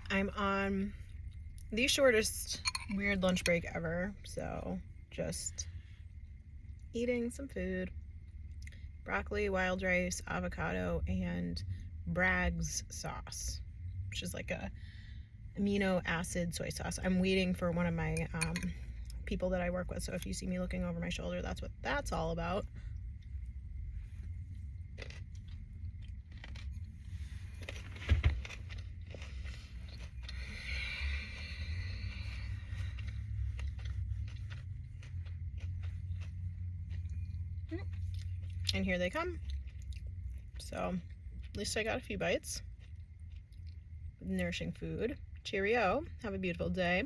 I'm on the shortest weird lunch break ever, so just eating some food. Broccoli, wild rice, avocado, and Bragg's sauce, which is like a amino acid soy sauce. I'm waiting for one of my people that I work with, so if you see me looking over my shoulder, that's what that's all about. And here they come. So at least I got a few bites. Nourishing food. Cheerio. Have a beautiful day.